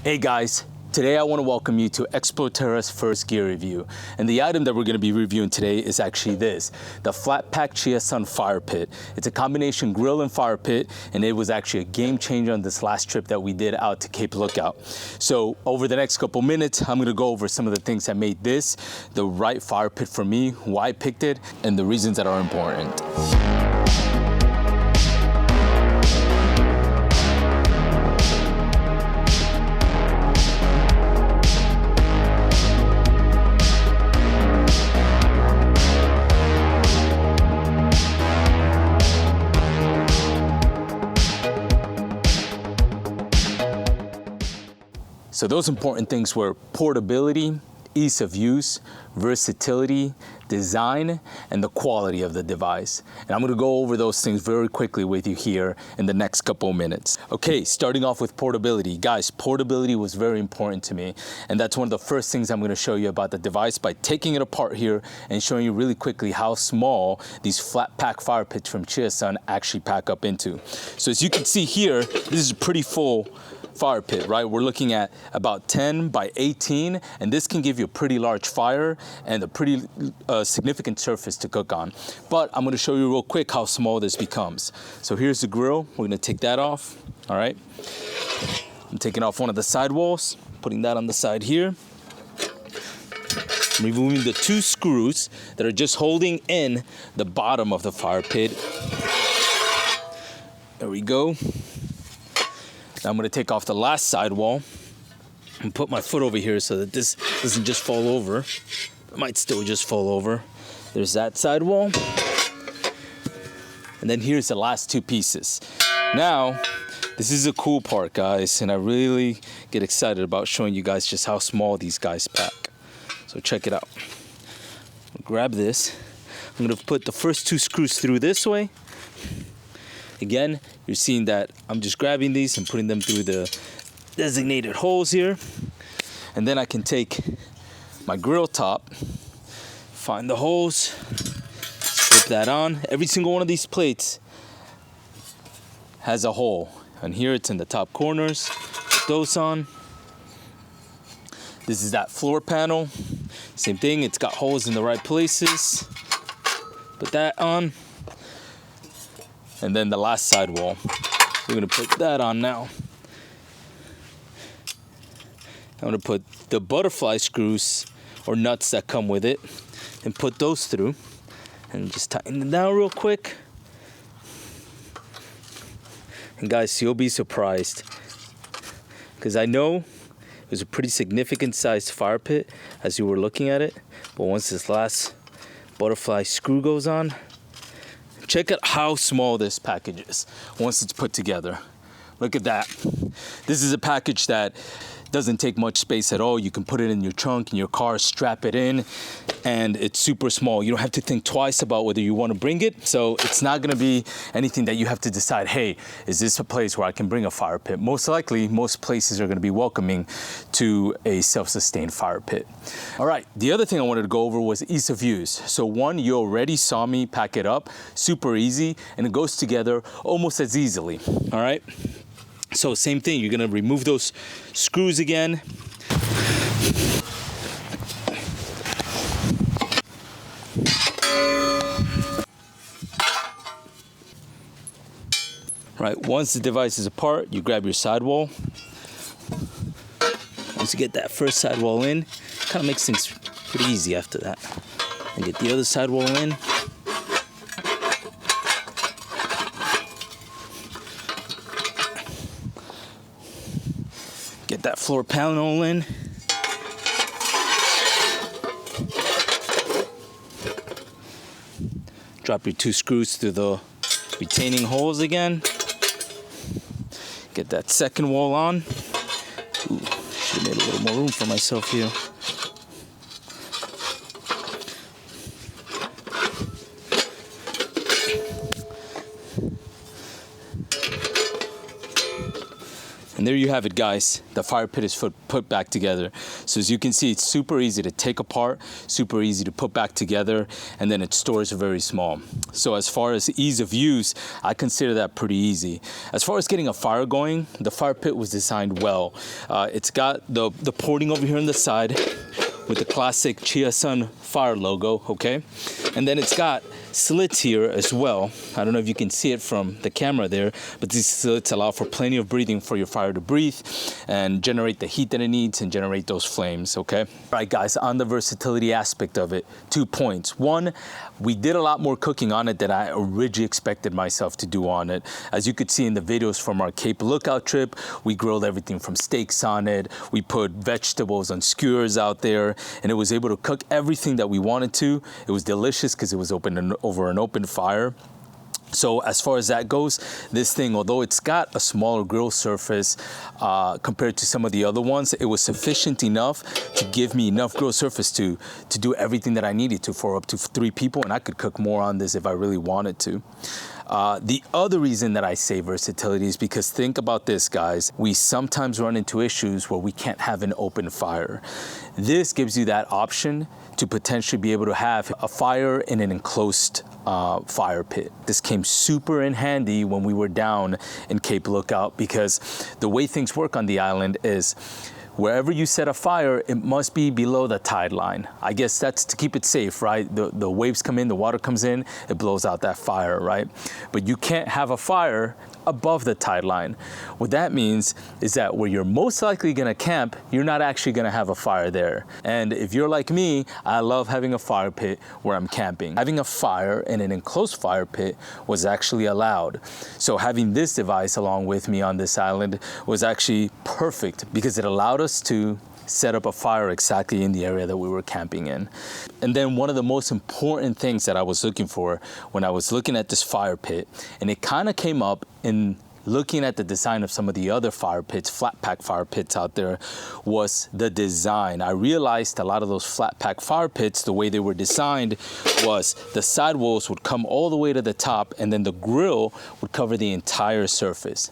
Hey guys, today I want to welcome you to Exploterra's first gear review. And the item that we're going to be reviewing today is actually this, the flatpack Chiasson Firepit. It's a combination grill and fire pit, and it was actually a game changer on this last trip that we did out to Cape Lookout. So over the next couple minutes, I'm going to go over some of the things that made this the right fire pit for me, why I picked it, and the reasons that are important. So those important things were portability, ease of use, versatility, design, and the quality of the device. And I'm gonna go over those things very quickly with you here in the next couple minutes. Okay, starting off with portability. Guys, portability was very important to me. And that's one of the first things I'm gonna show you about the device by taking it apart here and showing you really quickly how small these flat pack fire pits from Chiasson actually pack up into. So as you can see here, this is a pretty full fire pit, right? We're looking at about 10 by 18, and this can give you a pretty large fire and a pretty significant surface to cook on. But I'm gonna show you real quick how small this becomes. So here's the grill. We're gonna take that off, all right? I'm taking off one of the side walls, putting that on the side here. I'm removing the two screws that are just holding in the bottom of the fire pit. There we go. Now I'm gonna take off the last sidewall and put my foot over here so that this doesn't just fall over. It might still just fall over. There's that sidewall. And then here's the last two pieces. Now, this is a cool part, guys, and I really get excited about showing you guys just how small these guys pack. So check it out. Grab this. I'm gonna put the first two screws through this way. Again, you're seeing that I'm just grabbing these and putting them through the designated holes here. And then I can take my grill top, find the holes, slip that on. Every single one of these plates has a hole. And here it's in the top corners. Put those on. This is that floor panel. Same thing, it's got holes in the right places. Put that on. And then the last sidewall, we're gonna put that on now. I'm gonna put the butterfly screws or nuts that come with it and put those through and just tighten them down real quick. And guys, you'll be surprised because I know it was a pretty significant sized fire pit as you were looking at it, but once this last butterfly screw goes on, check out how small this package is once it's put together. Look at that. This is a package that doesn't take much space at all. You can put it in your trunk, in your car, strap it in, and it's super small. You don't have to think twice about whether you want to bring it. So it's not gonna be anything that you have to decide, hey, is this a place where I can bring a fire pit? Most likely, most places are gonna be welcoming to a self-sustained fire pit. All right, the other thing I wanted to go over was ease of use. So one, you already saw me pack it up, super easy, and it goes together almost as easily, all right? So same thing, you're gonna remove those screws again. Right, once the device is apart, you grab your sidewall. Once you get that first sidewall in, kind of makes things pretty easy after that. And get the other sidewall in. Get that floor panel in. Drop your two screws through the retaining holes again. Get that second wall on. Ooh, should have made a little more room for myself here. And there you have it, guys. The fire pit is put back together. So as you can see, it's super easy to take apart, super easy to put back together, and then its stores are very small. So as far as ease of use, I consider that pretty easy. As far as getting a fire going, the fire pit was designed well. It's got the porting over here on the side with the classic Chiasson fire logo, okay? And then it's got slits here as well. I don't know if you can see it from the camera there, but these slits allow for plenty of breathing for your fire to breathe and generate the heat that it needs and generate those flames, okay? All right, guys, on the versatility aspect of it, 2 points. One, we did a lot more cooking on it than I originally expected myself to do on it. As you could see in the videos from our Cape Lookout trip, we grilled everything from steaks on it. We put vegetables on skewers out there, and it was able to cook everything that we wanted to. It was delicious because it was over an open fire. So as far as that goes, this thing, although it's got a smaller grill surface compared to some of the other ones, it was sufficient enough to give me enough grill surface to do everything that I needed to for up to 3 people, and I could cook more on this if I really wanted to. The other reason that I say versatility is because think about this, guys. We sometimes run into issues where we can't have an open fire. This gives you that option to potentially be able to have a fire in an enclosed fire pit. This came super in handy when we were down in Cape Lookout, because the way things work on the island is wherever you set a fire, it must be below the tide line. I guess that's to keep it safe, right? The waves come in, the water comes in, it blows out that fire, right? But you can't have a fire above the tide line. What that means is that where you're most likely gonna camp, you're not actually gonna have a fire there. And if you're like me, I love having a fire pit where I'm camping. Having a fire in an enclosed fire pit was actually allowed. So having this device along with me on this island was actually perfect because it allowed us to set up a fire exactly in the area that we were camping in. And then one of the most important things that I was looking for when I was looking at this fire pit, and it kind of came up in looking at the design of some of the other fire pits, flat pack fire pits out there, was the design. I realized a lot of those flat pack fire pits, the way they were designed was the side walls would come all the way to the top, and then the grill would cover the entire surface.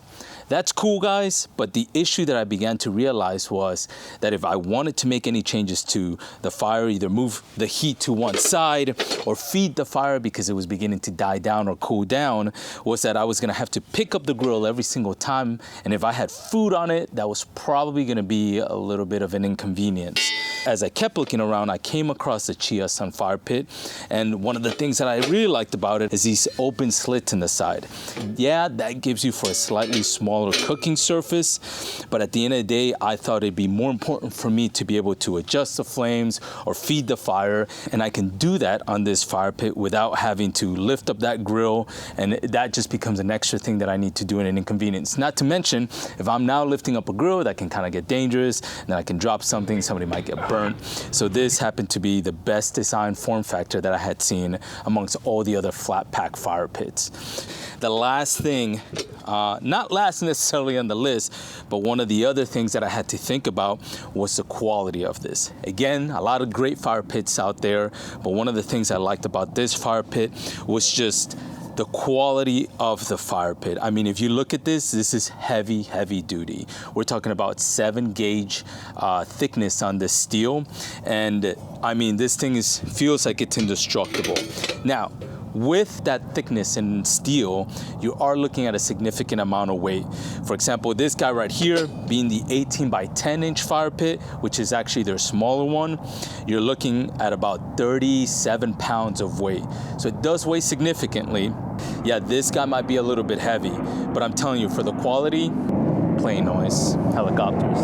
That's cool, guys, but the issue that I began to realize was that if I wanted to make any changes to the fire, either move the heat to one side or feed the fire because it was beginning to die down or cool down, was that I was gonna have to pick up the grill every single time, and if I had food on it, that was probably gonna be a little bit of an inconvenience. As I kept looking around, I came across the Chiasson fire pit, and one of the things that I really liked about it is these open slits in the side. Yeah, that gives you for a slightly smaller cooking surface, but at the end of the day, I thought it'd be more important for me to be able to adjust the flames or feed the fire, and I can do that on this fire pit without having to lift up that grill, and that just becomes an extra thing that I need to do in an inconvenience. Not to mention, if I'm now lifting up a grill, that can kind of get dangerous, and then I can drop something, somebody might get burnt. So this happened to be the best design form factor that I had seen amongst all the other flat pack fire pits. The last thing, not last necessarily on the list, but one of the other things that I had to think about was the quality of this. Again, a lot of great fire pits out there, but one of the things I liked about this fire pit was just the quality of the fire pit. I mean, if you look at this is heavy, heavy duty. We're talking about 7 gauge thickness on the steel. And I mean, this thing feels like it's indestructible. Now, with that thickness in steel, you are looking at a significant amount of weight. For example, this guy right here, being the 18 by 10 inch fire pit, which is actually their smaller one, you're looking at about 37 pounds of weight. So it does weigh significantly. Yeah, this guy might be a little bit heavy, but I'm telling you, for the quality, plane noise, helicopters.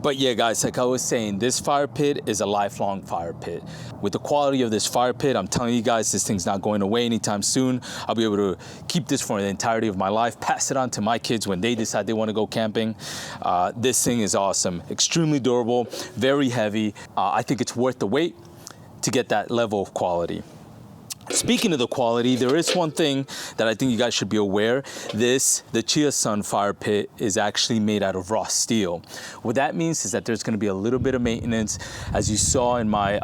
But yeah, guys, like I was saying, this fire pit is a lifelong fire pit. With the quality of this fire pit, I'm telling you guys, this thing's not going away anytime soon. I'll be able to keep this for the entirety of my life, pass it on to my kids when they decide they want to go camping. This thing is awesome, extremely durable, very heavy. I think it's worth the wait to get that level of quality. Speaking of the quality, there is one thing that I think you guys should be aware. The Chiasson fire pit is actually made out of raw steel. What that means is that there's going to be a little bit of maintenance. As you saw in my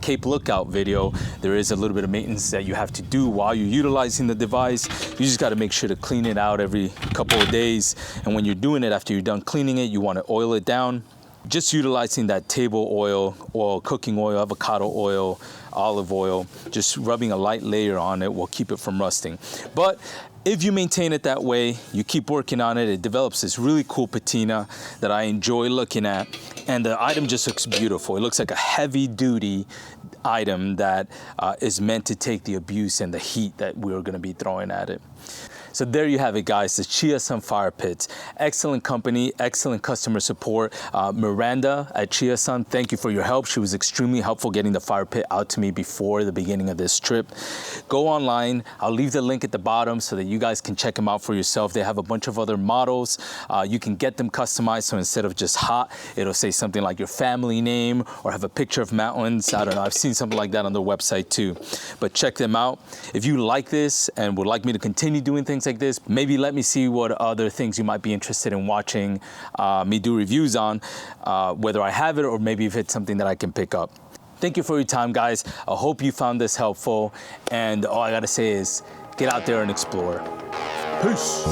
Cape Lookout video, there is a little bit of maintenance that you have to do while you're utilizing the device. You just got to make sure to clean it out every couple of days. And when you're doing it, after you're done cleaning it, you want to oil it down. Just utilizing that table oil, cooking oil, avocado oil, olive oil, just rubbing a light layer on it will keep it from rusting. But if you maintain it that way, you keep working on it, it develops this really cool patina that I enjoy looking at. And the item just looks beautiful. It looks like a heavy duty item that is meant to take the abuse and the heat that we're gonna be throwing at it. So there you have it, guys, the Chiasson fire pits. Excellent company, excellent customer support. Miranda at Chiasson, thank you for your help. She was extremely helpful getting the fire pit out to me before the beginning of this trip. Go online. I'll leave the link at the bottom so that you guys can check them out for yourself. They have a bunch of other models. You can get them customized, so instead of just hot, it'll say something like your family name or have a picture of mountains. I don't know, I've seen something like that on their website too. But check them out. If you like this and would like me to continue doing things like this, maybe let me see what other things you might be interested in watching me do reviews on, whether I have it or maybe if it's something that I can pick up. Thank you for your time, guys. I hope you found this helpful, and all I gotta say is get out there and explore. Peace.